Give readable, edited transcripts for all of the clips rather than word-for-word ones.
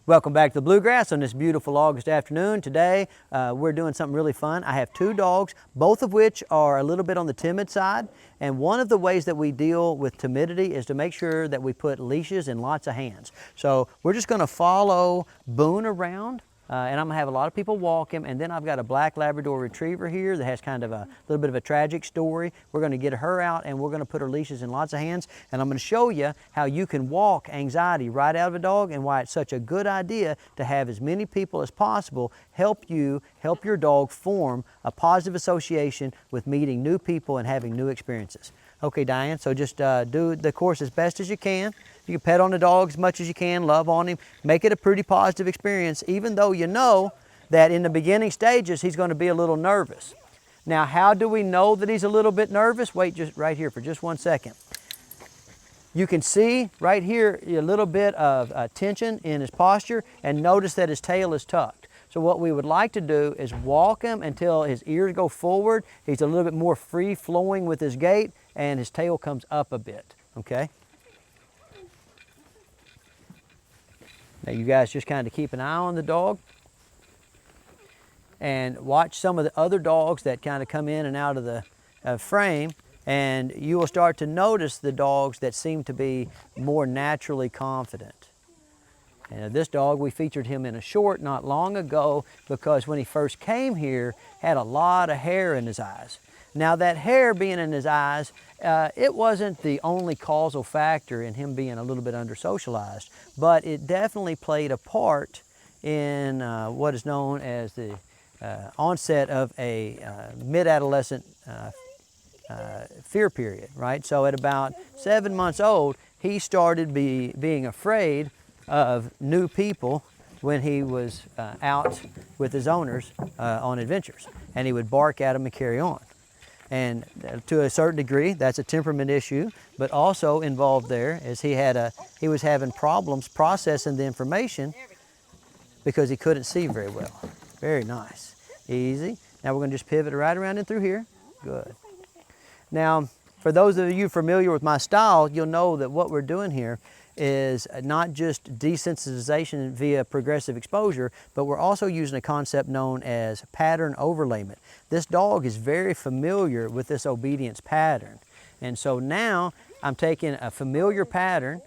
Welcome back to the Bluegrass on this beautiful August afternoon. Today we're doing something really fun. I have two dogs, both of which are a little bit on the timid side. And one of the ways that we deal with timidity is to make sure that we put leashes in lots of hands. So we're just going to follow Boone around. And I'm going to have a lot of people walk him, and then I've got a Black Labrador Retriever here that has kind of a little bit of a tragic story. We're going to get her out, and we're going to put her leashes in lots of hands, and I'm going to show you how you can walk anxiety right out of a dog and why it's such a good idea to have as many people as possible help your dog form a positive association with meeting new people and having new experiences. Okay, Diane, so just do the course as best as you can. You can pet on the dog as much as you can, love on him, make it a pretty positive experience, even though you know that in the beginning stages he's going to be a little nervous. Now, how do we know that he's a little bit nervous? Wait just right here for just 1 second. You can see right here a little bit of tension in his posture, and notice that his tail is tucked. So what we would like to do is walk him until his ears go forward. He's a little bit more free-flowing with his gait, and his tail comes up a bit, okay? Now you guys just kind of keep an eye on the dog and watch some of the other dogs that kind of come in and out of the frame, and you will start to notice the dogs that seem to be more naturally confident. And this dog, we featured him in a short not long ago because when he first came here, had a lot of hair in his eyes. Now that hair being in his eyes, it wasn't the only causal factor in him being a little bit under-socialized, but it definitely played a part in what is known as the onset of a mid-adolescent fear period, right? So at about 7 months old, he started being afraid of new people when he was out with his owners on adventures, and he would bark at them and carry on. And to a certain degree, that's a temperament issue, but also involved there is he was having problems processing the information because he couldn't see very well. Very nice. Easy. Now we're going to just pivot right around and through here. Good. Now, for those of you familiar with my style, you'll know that what we're doing here is not just desensitization via progressive exposure, but we're also using a concept known as pattern overlayment. This dog is very familiar with this obedience pattern. And so now I'm taking a familiar pattern,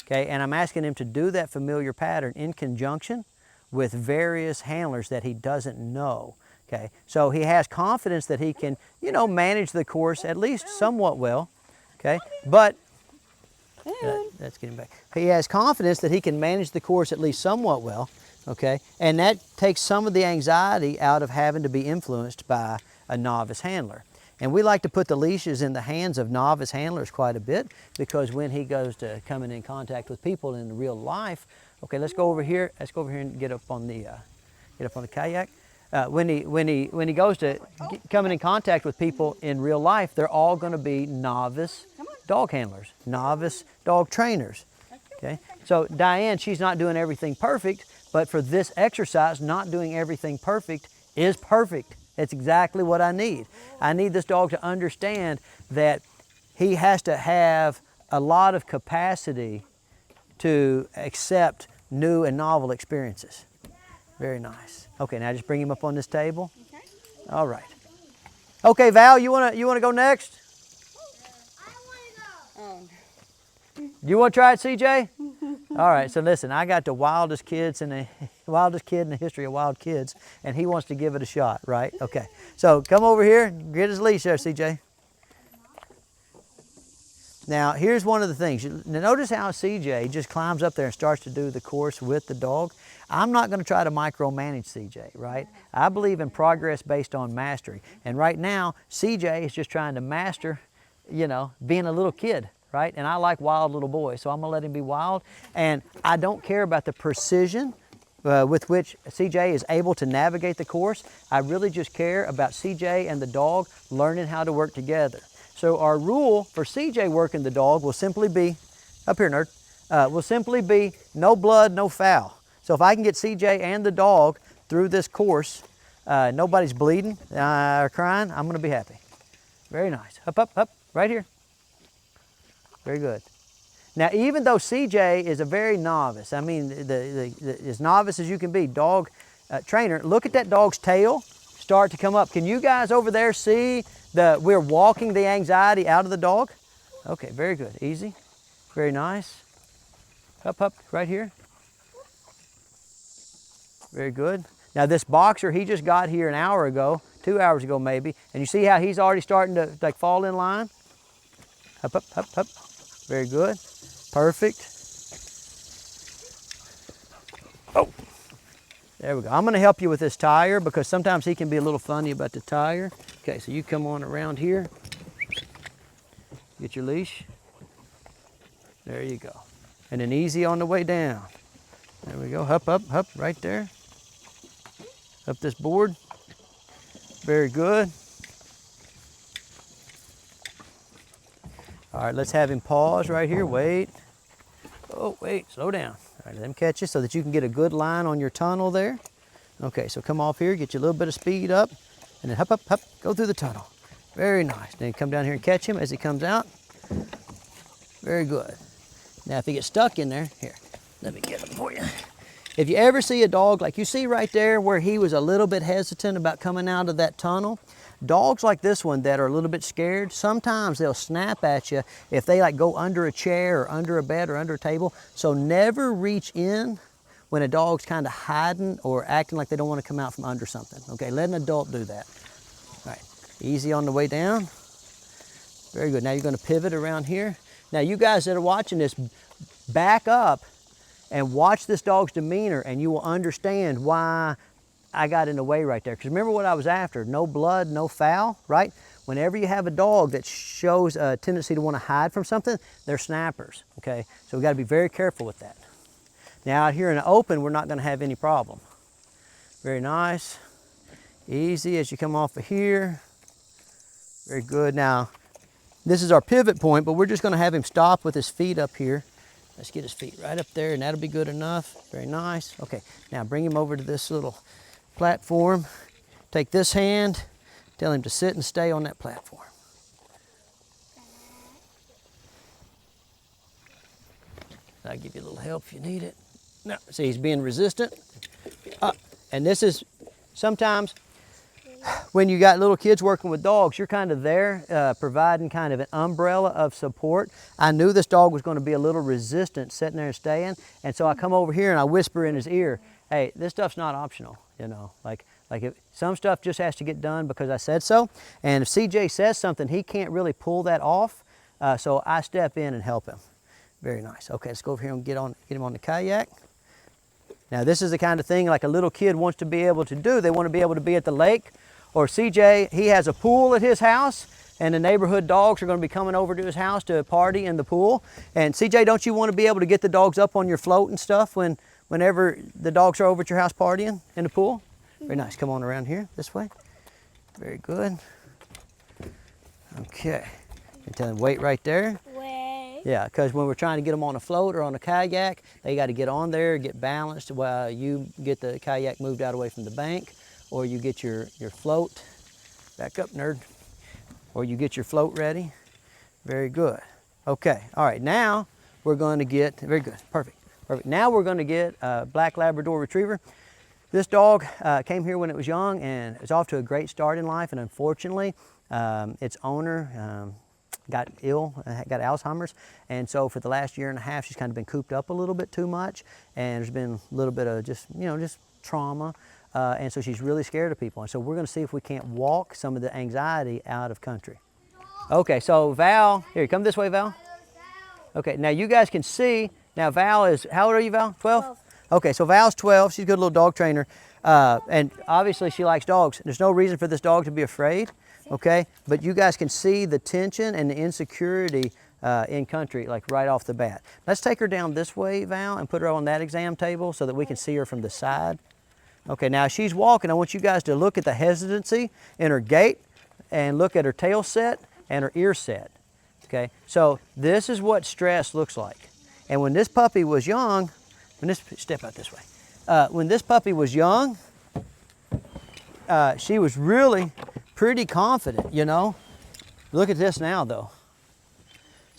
okay, and I'm asking him to do that familiar pattern in conjunction with various handlers that he doesn't know. Okay, so he has confidence that he can, manage the course at least somewhat well, okay, but that's getting back. He has confidence that he can manage the course at least somewhat well, okay, and that takes some of the anxiety out of having to be influenced by a novice handler. And we like to put the leashes in the hands of novice handlers quite a bit because when he goes to coming in contact with people in real life, okay, let's go over here and get up on the kayak. When he goes to coming in contact with people in real life, they're all going to be novice dog handlers, novice dog trainers. Okay, so Diane, she's not doing everything perfect, but for this exercise, not doing everything perfect is perfect. It's exactly what I need. I need this dog to understand that he has to have a lot of capacity to accept new and novel experiences. Very nice. Okay, now just bring him up on this table. Okay. All right. Okay, Val, you wanna go next? I want to go. You want to try it, CJ? All right. So listen, I got the wildest kid in the history of wild kids, and he wants to give it a shot, right? Okay. So come over here, get his leash there, CJ. Now, here's one of the things. Notice how CJ just climbs up there and starts to do the course with the dog. I'm not going to try to micromanage CJ, right? I believe in progress based on mastery. And right now, CJ is just trying to master, being a little kid, right? And I like wild little boys, so I'm going to let him be wild. And I don't care about the precision with which CJ is able to navigate the course. I really just care about CJ and the dog learning how to work together. So our rule for CJ working the dog will simply be, up here nerd, will simply be no blood, no foul. So if I can get CJ and the dog through this course, nobody's bleeding or crying, I'm going to be happy. Very nice. Up, up, up, right here. Very good. Now, even though CJ is a very novice, I mean, as novice as you can be, dog trainer, look at that dog's tail start to come up. Can you guys over there see we're walking the anxiety out of the dog? Okay, very good. Easy. Very nice. Up, right here. Very good. Now this boxer, he just got here an hour ago, 2 hours ago maybe, and you see how he's already starting to like fall in line? Up. Very good. Perfect. Oh, there we go. I'm gonna help you with this tire because sometimes he can be a little funny about the tire. Okay, so you come on around here. Get your leash. There you go. And then easy on the way down. There we go, up, right there. Up this board. Very good. All right, let's have him pause right here, wait. Oh, wait, slow down. All right, let him catch you so that you can get a good line on your tunnel there. Okay, so come off here, get you a little bit of speed up, and then up, go through the tunnel. Very nice. Then come down here and catch him as he comes out. Very good. Now if he gets stuck in there, here, let me get him for you. If you ever see a dog, like you see right there where he was a little bit hesitant about coming out of that tunnel, dogs like this one that are a little bit scared, sometimes they'll snap at you if they like go under a chair or under a bed or under a table. So never reach in when a dog's kind of hiding or acting like they don't want to come out from under something. Okay, let an adult do that. All right, easy on the way down. Very good. Now you're going to pivot around here. Now you guys that are watching this, back up and watch this dog's demeanor and you will understand why I got in the way right there. Because remember what I was after, no blood, no foul, right? Whenever you have a dog that shows a tendency to want to hide from something, they're snappers, okay? So we got to be very careful with that. Now out here in the open, we're not going to have any problem. Very nice. Easy as you come off of here. Very good. Now, this is our pivot point, but we're just going to have him stop with his feet up here. Let's get his feet right up there, and that'll be good enough. Very nice. Okay, now bring him over to this little platform. Take this hand, tell him to sit and stay on that platform. I'll give you a little help if you need it. No, see, he's being resistant. And this is sometimes when you got little kids working with dogs, you're kind of there providing kind of an umbrella of support. I knew this dog was going to be a little resistant sitting there and staying, and so I come over here and I whisper in his ear, hey, this stuff's not optional, you know, like if some stuff just has to get done because I said so, and if CJ says something, he can't really pull that off, so I step in and help him. Very nice. Okay, let's go over here and get him on the kayak. Now this is the kind of thing like a little kid wants to be able to do. They want to be able to be at the lake. Or CJ, he has a pool at his house, and the neighborhood dogs are going to be coming over to his house to party in the pool. And CJ, don't you want to be able to get the dogs up on your float and stuff whenever the dogs are over at your house partying in the pool? Very nice. Come on around here, this way. Very good. Okay. And tell him, wait right there. Wait. Yeah, because when we're trying to get them on a float or on a kayak, they got to get on there, get balanced while you get the kayak moved out away from the bank. Or you get your float, back up nerd, or you get your float ready. Very good. Okay, all right, now we're going to get, very good, perfect. Now we're going to get a Black Labrador Retriever. This dog came here when it was young and it's off to a great start in life, and unfortunately, its owner got ill, got Alzheimer's, and so for the last year and a half, she's kind of been cooped up a little bit too much, and there's been a little bit of just trauma. And so she's really scared of people. And so we're going to see if we can't walk some of the anxiety out of country. Okay, so Val, here, come this way, Val. Okay, now you guys can see, now Val is, how old are you, Val? 12? Okay, so Val's 12. She's a good little dog trainer. And obviously she likes dogs. There's no reason for this dog to be afraid, okay? But you guys can see the tension and the insecurity in country, like right off the bat. Let's take her down this way, Val, and put her on that exam table so that we can see her from the side. Okay, now as she's walking, I want you guys to look at the hesitancy in her gait and look at her tail set and her ear set. Okay, so this is what stress looks like. And when this puppy was young, step out this way. When this puppy was young, she was really pretty confident, you know. Look at this now though.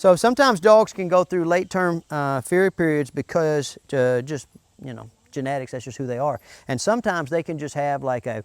So sometimes dogs can go through late-term fear periods because just, you know, genetics, that's just who they are. And sometimes they can just have like a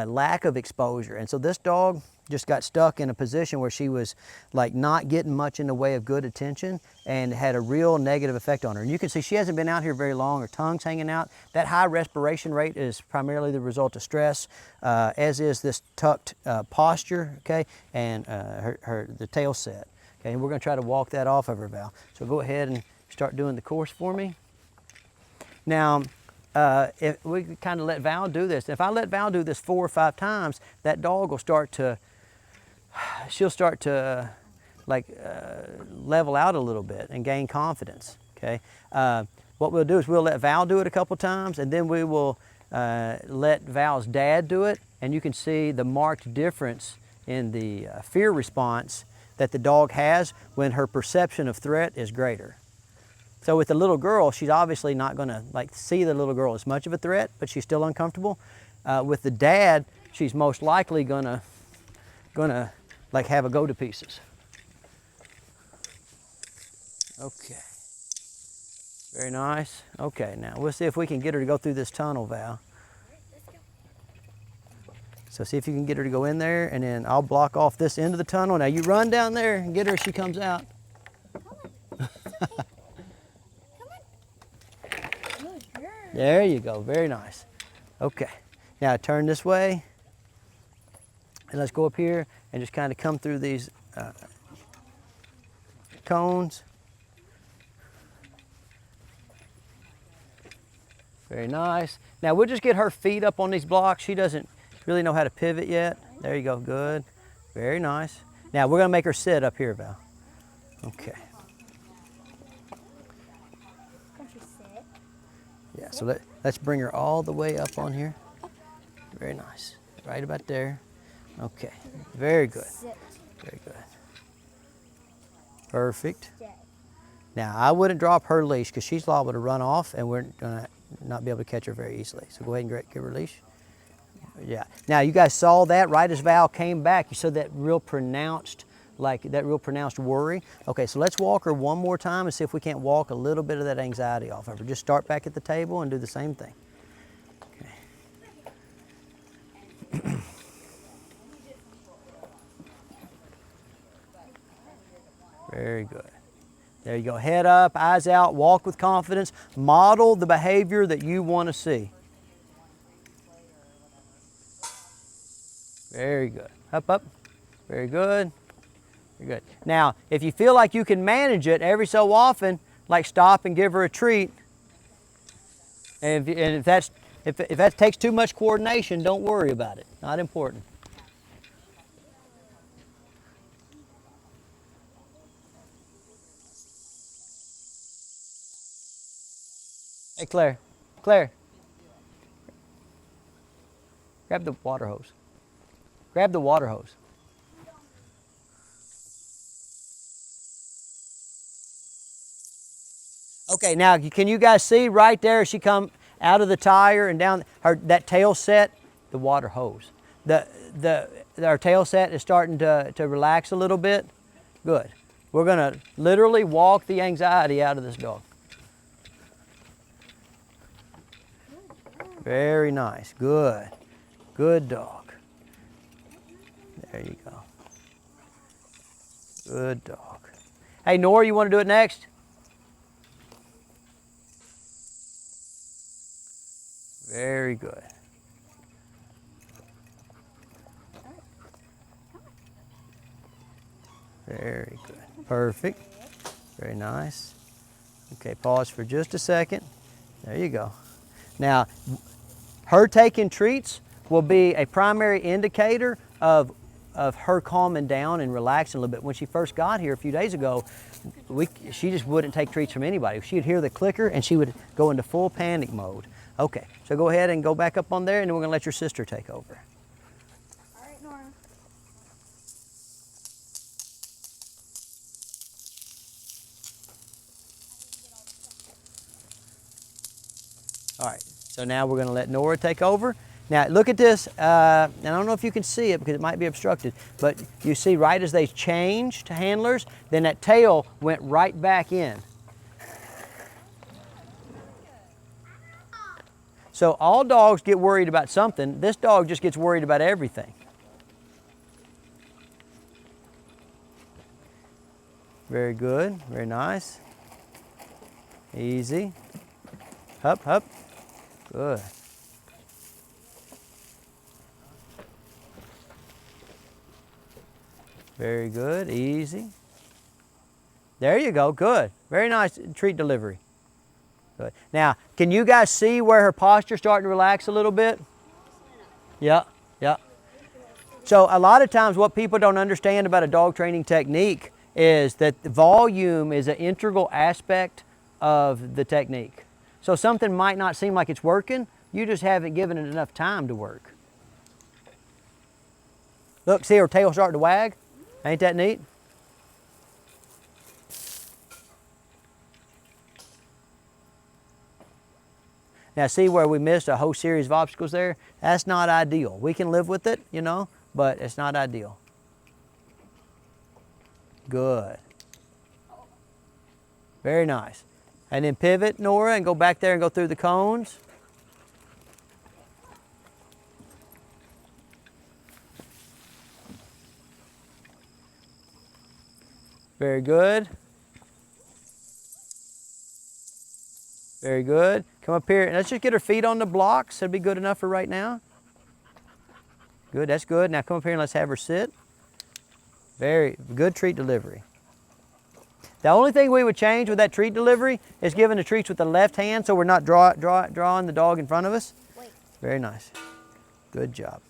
lack of exposure. And so this dog just got stuck in a position where she was like not getting much in the way of good attention and had a real negative effect on her. And you can see she hasn't been out here very long, her tongue's hanging out. That high respiration rate is primarily the result of stress, as is this tucked posture, okay, and the tail set. Okay, and we're gonna try to walk that off of her, Val. So go ahead and start doing the course for me. Now, if we kind of let Val do this, if I let Val do this 4 or 5 times, that dog will start to, she'll start to level out a little bit and gain confidence, okay? What we'll do is we'll let Val do it a couple times, and then we will let Val's dad do it, and you can see the marked difference in the fear response that the dog has when her perception of threat is greater. So with the little girl, she's obviously not gonna like see the little girl as much of a threat, but she's still uncomfortable. With the dad, she's most likely gonna like have a go to pieces. Okay, very nice. Okay, now we'll see if we can get her to go through this tunnel, Val. So see if you can get her to go in there, and then I'll block off this end of the tunnel. Now you run down there and get her as she comes out. There you go, very nice. Okay, now turn this way, and let's go up here and just kind of come through these cones. Very nice. Now we'll just get her feet up on these blocks. She doesn't really know how to pivot yet. There you go, good. Very nice. Now we're gonna make her sit up here, Val. Okay. Yeah, so let's bring her all the way up on here. Very nice. Right about there. Okay, very good. Very good. Perfect. Now, I wouldn't drop her leash because she's liable to run off and we're gonna not be able to catch her very easily. So go ahead and give her a leash. Yeah. Now, you guys saw that right as Val came back. You saw that real pronounced, worry. Okay, so let's walk her one more time and see if we can't walk a little bit of that anxiety off of her. Just start back at the table and do the same thing. Okay. Very good. There you go. Head up, eyes out, walk with confidence. Model the behavior that you want to see. Very good. Up, up. Very good. Very good. Now, if you feel like you can manage it every so often, like stop and give her a treat. And if that takes too much coordination, don't worry about it. Not important. Hey, Claire. Claire. Grab the water hose. Grab the water hose. Okay, now can you guys see right there as she come out of the tire and down that tail set, the water hose. Our tail set is starting to relax a little bit. Good. We're gonna literally walk the anxiety out of this dog. Very nice, good. Good dog. There you go. Good dog. Hey, Nora, you wanna do it next? Very good. Very good. Perfect. Very nice. Okay, pause for just a second. There you go. Now, her taking treats will be a primary indicator of her calming down and relaxing a little bit. When she first got here a few days ago, she just wouldn't take treats from anybody. She'd hear the clicker and she would go into full panic mode. Okay, so go ahead and go back up on there, and then we're gonna let your sister take over. All right, Nora. All right, so now we're gonna let Nora take over, Now look at this, and I don't know if you can see it because it might be obstructed, but you see right as they change to handlers, then that tail went right back in. So all dogs get worried about something. This dog just gets worried about everything. Very good, very nice. Easy. Up, up. Good. Very good, easy. There you go, good. Very nice treat delivery. Good. Now, can you guys see where her posture's starting to relax a little bit? Yeah, yeah. So a lot of times what people don't understand about a dog training technique is that the volume is an integral aspect of the technique. So something might not seem like it's working, you just haven't given it enough time to work. Look, see her tail starting to wag? Ain't that neat? Now see where we missed a whole series of obstacles there? That's not ideal. We can live with it, you know, but it's not ideal. Good. Very nice. And then pivot, Nora, and go back there and go through the cones. Very good. Very good. Come up here and let's just get her feet on the blocks. That'd be good enough for right now. Good, that's good. Now come up here and let's have her sit. Very good treat delivery. The only thing we would change with that treat delivery is giving the treats with the left hand so we're not drawing the dog in front of us. Wait. Very nice. Good job.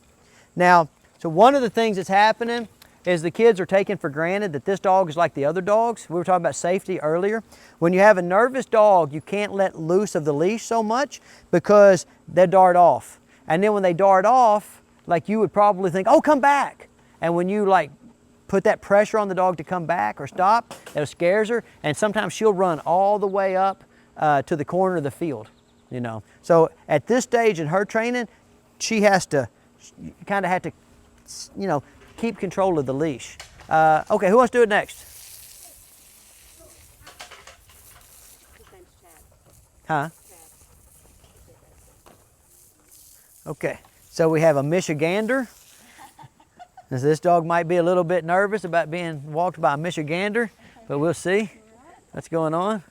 Now, so one of the things that's happening is the kids are taking for granted that this dog is like the other dogs. We were talking about safety earlier. When you have a nervous dog, you can't let loose of the leash so much because they dart off. And then when they dart off, like you would probably think, oh, come back. And when you like put that pressure on the dog to come back or stop, it scares her. And sometimes she'll run all the way up to the corner of the field, you know. So at this stage in her training, she has to kind of have to, you know, keep control of the leash. Okay, who wants to do it next? Huh? Okay, so we have a Michigander. This dog might be a little bit nervous about being walked by a Michigander, but we'll see what's going on.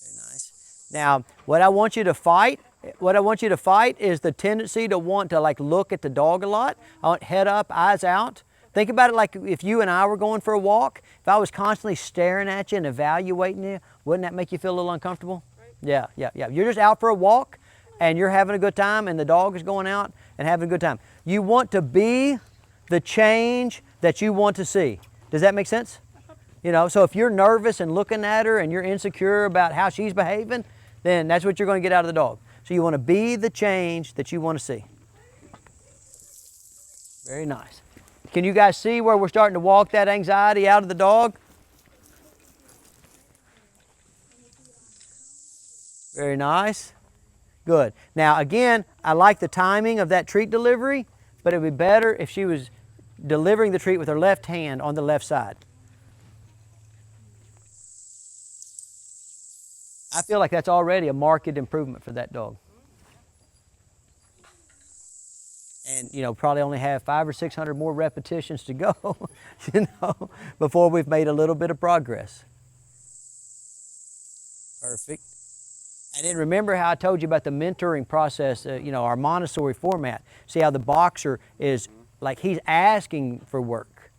Very nice. Now, what I want you to fight is the tendency to want to like look at the dog a lot. I want head up, eyes out. Think about it like if you and I were going for a walk. If I was constantly staring at you and evaluating you, wouldn't that make you feel a little uncomfortable? Right. Yeah. You're just out for a walk and you're having a good time and the dog is going out and having a good time. You want to be the change that you want to see. Does that make sense? You know, so if you're nervous and looking at her and you're insecure about how she's behaving, then that's what you're going to get out of the dog. So you want to be the change that you want to see. Very nice. Can you guys see where we're starting to walk that anxiety out of the dog? Very nice. Good. Now again, I like the timing of that treat delivery, but it would be better if she was delivering the treat with her left hand on the left side. I feel like that's already a marked improvement for that dog. And you know, probably only have 500 or 600 more repetitions to go, you know, before we've made a little bit of progress. Perfect. And then remember how I told you about the mentoring process, you know, our Montessori format. See how the boxer is like he's asking for work.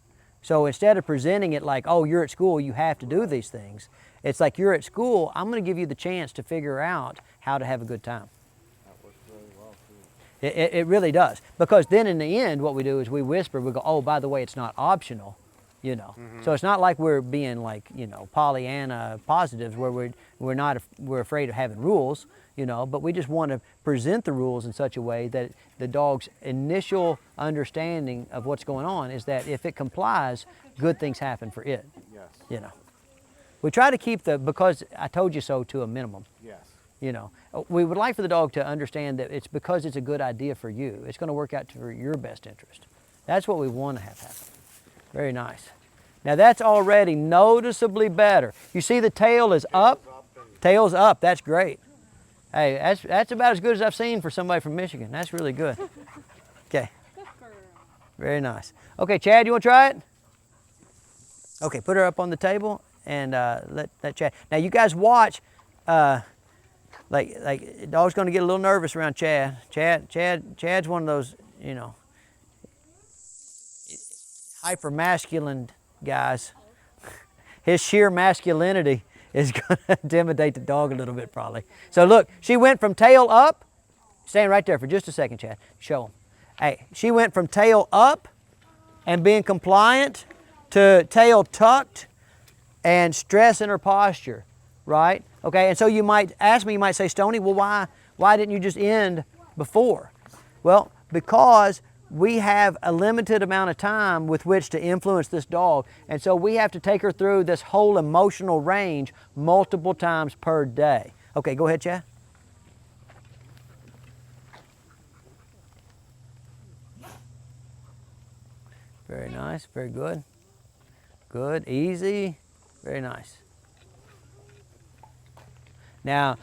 So instead of presenting it like, oh, you're at school, you have to do these things. It's like you're at school, I'm going to give you the chance to figure out how to have a good time. That works really well too. It really does. Because then in the end, what we do is we whisper, we go, oh, by the way, it's not optional, you know. So it's not like we're being like, you know, Pollyanna positives where we're afraid of having rules, you know, but we just want to present the rules in such a way that the dog's initial understanding of what's going on is that if it complies, good things happen for it, Yes. you know. We try to keep the because I told you so to a minimum. Yes. You know, we would like for the dog to understand that it's because it's a good idea for you. It's going to work out for your best interest. That's what we want to have happen. Very nice. Now that's already noticeably better. You see the tail is up. Tail's up. That's great. Hey, that's about as good as I've seen for somebody from Michigan. That's really good. Okay. Very nice. Okay, Chad, you want to try it? Okay, put her up on the table and let Chad. Now you guys watch. Like dog's going to get a little nervous around Chad. Chad's one of those, you know, hyper masculine guys. His sheer masculinity is going to intimidate the dog a little bit probably. So look, she went from tail up. Stand right there for just a second, Chad. Show him. Hey, she went from tail up and being compliant to tail tucked and stress in her posture, right? Okay, and so you might ask me, you might say, Stonnie, well, why didn't you just end before? Well, because we have a limited amount of time with which to influence this dog, and so we have to take her through this whole emotional range multiple times per day. Okay, go ahead, Chad. Very nice, very good. Good, easy, very nice. Now,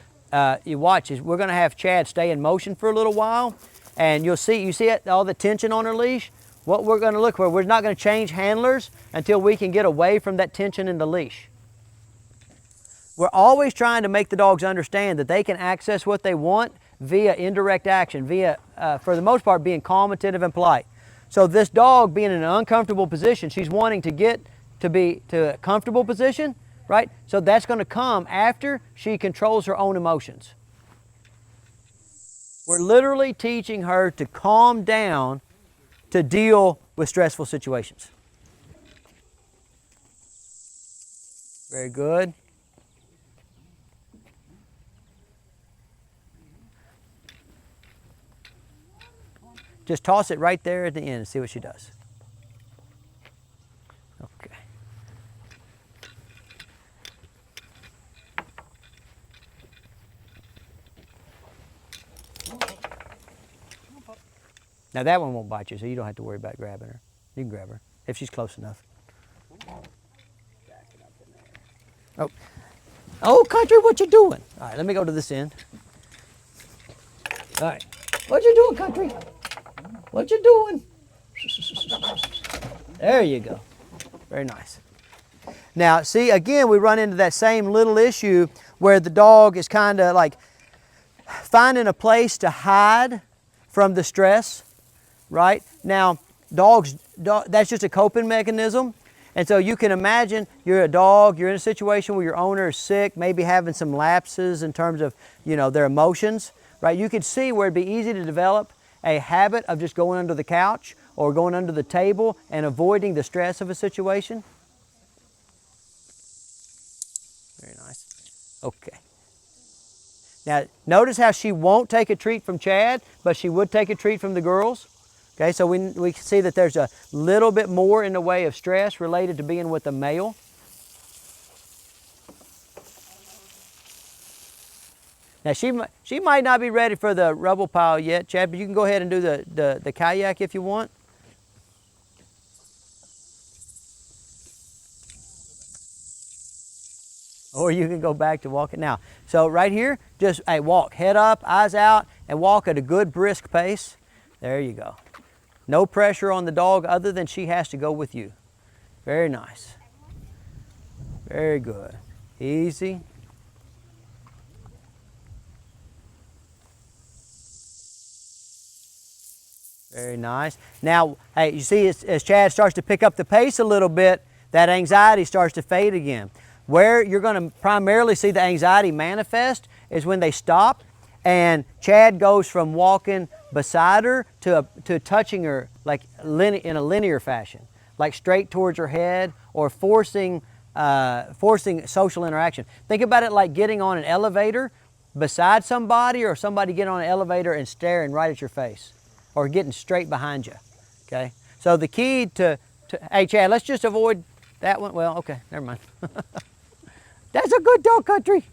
you watch, we're going to have Chad stay in motion for a little while, and you see it, all the tension on her leash? What we're going to look for, we're not going to change handlers until we can get away from that tension in the leash. We're always trying to make the dogs understand that they can access what they want via indirect action, via, for the most part, being calm, attentive, and polite. So this dog being in an uncomfortable position, she's wanting to get to a comfortable position, right? So that's going to come after she controls her own emotions. We're literally teaching her to calm down to deal with stressful situations. Very good. Just toss it right there at the end and see what she does. Okay. Now that one won't bite you, so you don't have to worry about grabbing her. You can grab her if she's close enough. Oh, oh, Country, what you doing? All right, let me go to this end. All right, what you doing, Country? What you doing? There you go. Very nice. Now, see, again, we run into that same little issue where the dog is kind of like finding a place to hide from the stress, right? Now, that's just a coping mechanism. And so you can imagine you're a dog, you're in a situation where your owner is sick, maybe having some lapses in terms of, you know, their emotions, right? You could see where it'd be easy to develop a habit of just going under the couch or going under the table and avoiding the stress of a situation. Very nice. Okay. Now, notice how she won't take a treat from Chad, but she would take a treat from the girls. Okay, so we can see that there's a little bit more in the way of stress related to being with a male. Now, she might not be ready for the rubble pile yet, Chad, but you can go ahead and do the kayak if you want. Or you can go back to walking. Now, so right here, just walk, head up, eyes out, and walk at a good brisk pace. There you go. No pressure on the dog other than she has to go with you. Very nice. Very good. Easy. Very nice. Now, hey, you see as Chad starts to pick up the pace a little bit, that anxiety starts to fade again. Where you're going to primarily see the anxiety manifest is when they stop and Chad goes from walking beside her to touching her like in a linear fashion, like straight towards her head, or forcing social interaction. Think about it like getting on an elevator beside somebody, or somebody getting on an elevator and staring right at your face, or getting straight behind you, okay? So the key to hey Chad, let's just avoid that one. Well, okay, never mind. That's a good dog, Country.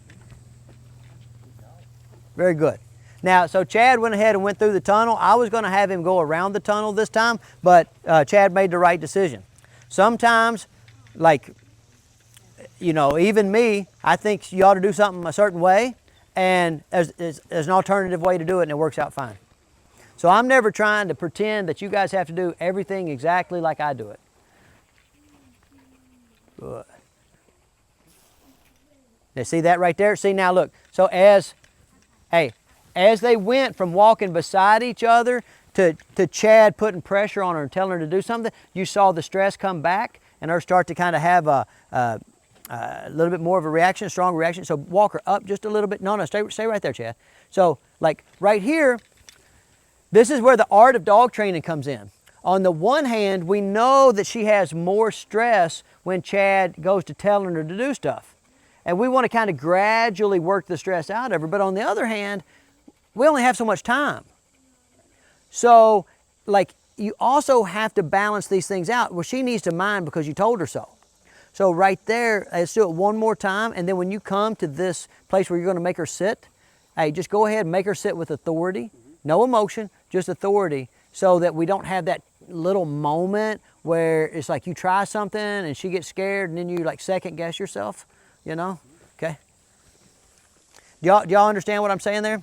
Very good. Now, so Chad went ahead and went through the tunnel. I was going to have him go around the tunnel this time, but Chad made the right decision. Sometimes, like, you know, even me, I think you ought to do something a certain way, and there's an alternative way to do it, and it works out fine. So I'm never trying to pretend that you guys have to do everything exactly like I do it. Good. Now see that right there? See now look, so as they went from walking beside each other to Chad putting pressure on her and telling her to do something, you saw the stress come back and her start to kind of have a little bit more of a reaction, a strong reaction. So walk her up just a little bit. No, stay right there, Chad. So like right here, this is where the art of dog training comes in. On the one hand, we know that she has more stress when Chad goes to telling her to do stuff. And we want to kind of gradually work the stress out of her. But on the other hand, we only have so much time. So, like, you also have to balance these things out. Well, she needs to mind because you told her so. So right there, let's do it one more time. And then when you come to this place where you're going to make her sit, hey, just go ahead and make her sit with authority. No emotion, just authority, so that we don't have that little moment where it's like you try something and she gets scared and then you like second guess yourself, you know? Okay. Do y'all understand what I'm saying there?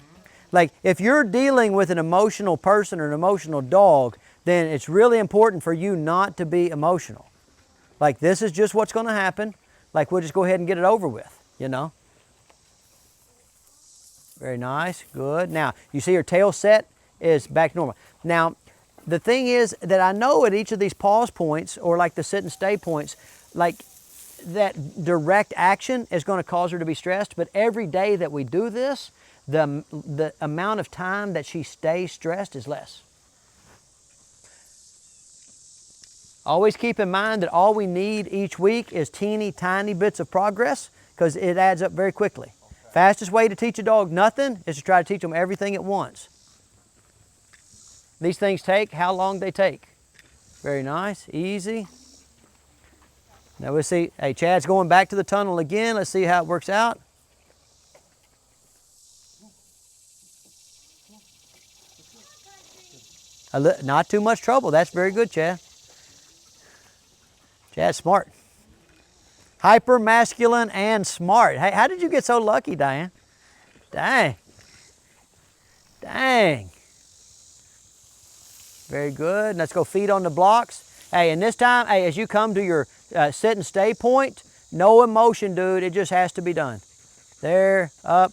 Like if you're dealing with an emotional person or an emotional dog, then it's really important for you not to be emotional. Like this is just what's going to happen. Like we'll just go ahead and get it over with, you know? Very nice, good. Now, you see her tail set is back to normal. Now, the thing is that I know at each of these pause points or like the sit and stay points, like that direct action is going to cause her to be stressed, but every day that we do this, the amount of time that she stays stressed is less. Always keep in mind that all we need each week is teeny tiny bits of progress because it adds up very quickly. Fastest way to teach a dog nothing is to try to teach them everything at once. These things take how long they take. Very nice, easy. Now we'll see, hey, Chad's going back to the tunnel again. Let's see how it works out. Not too much trouble. That's very good, Chad. Chad's smart. Hyper masculine and smart. Hey, how did you get so lucky, Diane? Dang. Dang. Very good. Let's go feet on the blocks. Hey, and this time, hey, as you come to your sit and stay point, no emotion, dude. It just has to be done. There, up.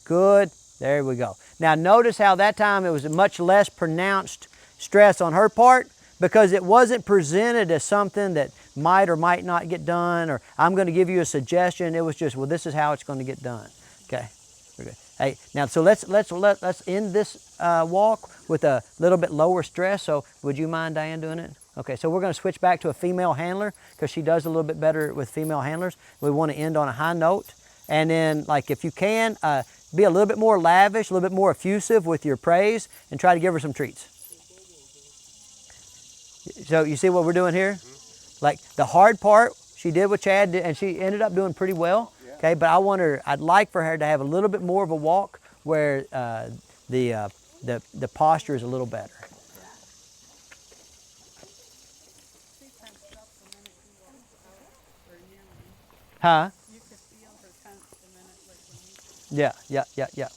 Good. There we go. Now notice how that time it was a much less pronounced stress on her part because it wasn't presented as something that might or might not get done, or I'm going to give you a suggestion. It was just, well, this is how it's going to get done. Okay, we're good. Hey, now so let's end this walk with a little bit lower stress. So would you mind, Diane, doing it? Okay, so we're going to switch back to a female handler because she does a little bit better with female handlers. We want to end on a high note, and then like if you can, be a little bit more lavish, a little bit more effusive with your praise, and try to give her some treats. So you see what we're doing here? Like the hard part she did with Chad, and she ended up doing pretty well. Okay, but I'd like for her to have a little bit more of a walk where the posture is a little better. Huh? You could feel her tense the minute Yeah.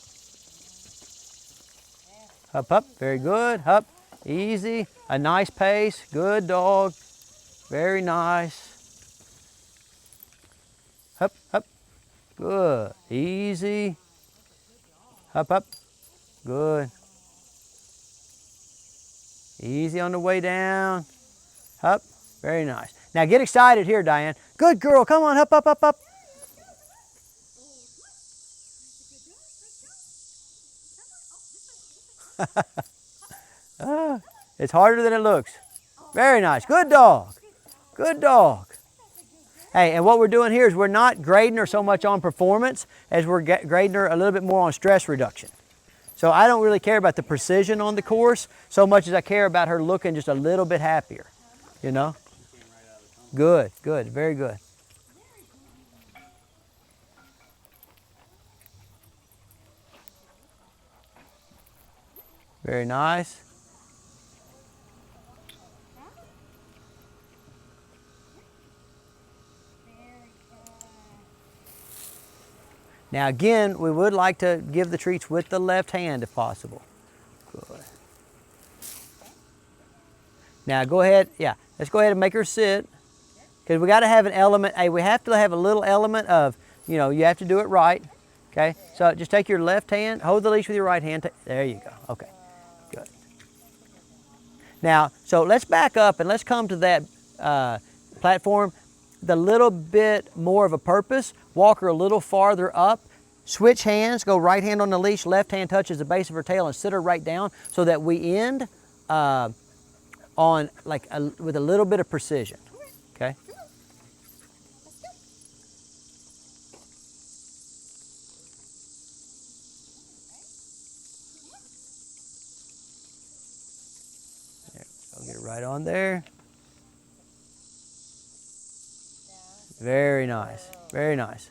Up, very good, up, easy, a nice pace, good dog, very nice. Up, good, easy, up, good. Easy on the way down, up, very nice. Now get excited here, Diane. Good girl, come on, up. It's harder than it looks. Very nice, good dog, good dog. Hey, and what we're doing here is we're not grading her so much on performance as we're grading her a little bit more on stress reduction. So I don't really care about the precision on the course so much as I care about her looking just a little bit happier, you know? Good, very good. Very nice. Now again, we would like to give the treats with the left hand if possible. Good. Now go ahead, yeah, let's go ahead and make her sit. Because we got to have an element, we have to have a little element of, you know, you have to do it right. Okay, so just take your left hand, hold the leash with your right hand. There you go, okay, good. Now, so let's back up and let's come to that platform. The little bit more of a purpose, walk her a little farther up, switch hands, go right hand on the leash, left hand touches the base of her tail and sit her right down so that we end on like with a little bit of precision, okay? There, I'll get it right on there. Very nice, very nice.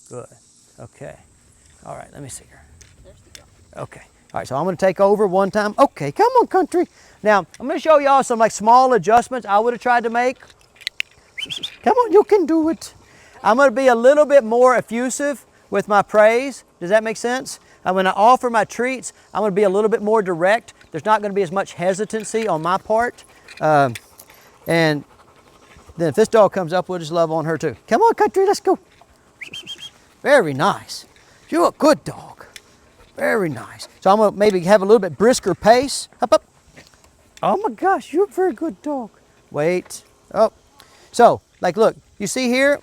Good, okay. All right, let me see her. Okay, all right, so I'm gonna take over one time. Okay, come on, country. Now, I'm gonna show y'all some like small adjustments I would have tried to make. Come on, you can do it. I'm gonna be a little bit more effusive with my praise. Does that make sense? When I offer my treats, I'm gonna be a little bit more direct. There's not gonna be as much hesitancy on my part. And then if this dog comes up, we'll just love on her too. Come on, country, let's go. Very nice. You're a good dog. Very nice. So I'm gonna maybe have a little bit brisker pace. Up, up. Oh my gosh, you're a very good dog. Wait. Oh. So, like, look, you see here?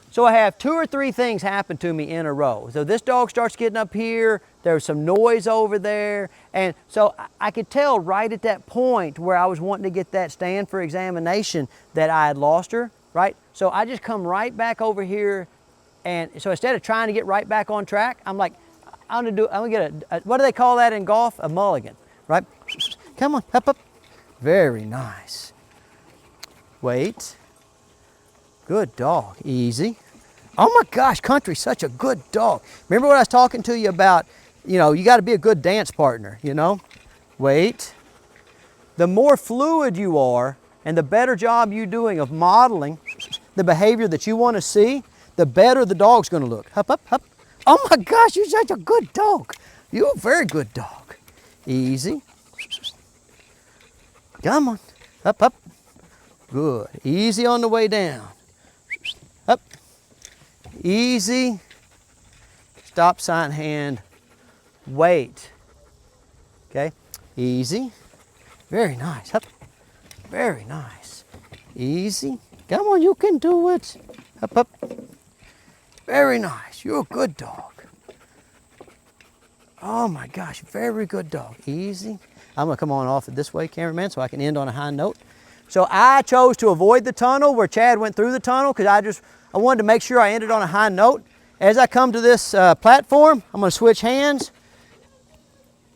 So I have 2 or 3 things happen to me in a row. So this dog starts getting up here, there's some noise over there, and so I could tell right at that point where I was wanting to get that stand for examination that I had lost her, right? So I just come right back over here, and so instead of trying to get right back on track, I'm like, I'm gonna get a what do they call that in golf? A mulligan, right? Come on, up, up. Very nice. Wait. Good dog, easy. Oh my gosh, country, such a good dog. Remember what I was talking to you about, you know, you gotta be a good dance partner, you know? Wait. The more fluid you are and the better job you're doing of modeling the behavior that you wanna see, the better the dog's gonna look. Up, up, up. Oh my gosh, you're such a good dog. You're a very good dog. Easy. Come on, up, up. Good, easy on the way down. Up. Easy, stop sign hand, wait, okay, easy, very nice, up, very nice, easy, come on, you can do it, up, up, very nice, you're a good dog, oh my gosh, very good dog, easy. I'm gonna come on off it this way, cameraman, so I can end on a high note. So I chose to avoid the tunnel where Chad went through the tunnel because I wanted to make sure I ended on a high note. As I come to this platform, I'm going to switch hands.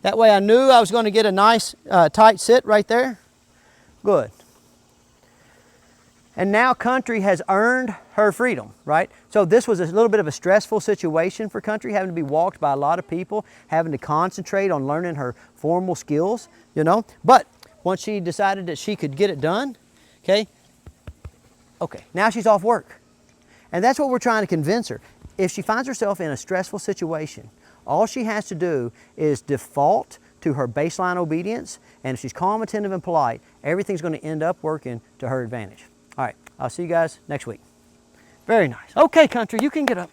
That way I knew I was going to get a nice tight sit right there. Good. And now Country has earned her freedom, right? So this was a little bit of a stressful situation for Country, having to be walked by a lot of people, having to concentrate on learning her formal skills, you know. But once she decided that she could get it done, okay, now she's off work. And that's what we're trying to convince her. If she finds herself in a stressful situation, all she has to do is default to her baseline obedience, and if she's calm, attentive, and polite, everything's going to end up working to her advantage. All right, I'll see you guys next week. Very nice. Okay, Country, you can get up.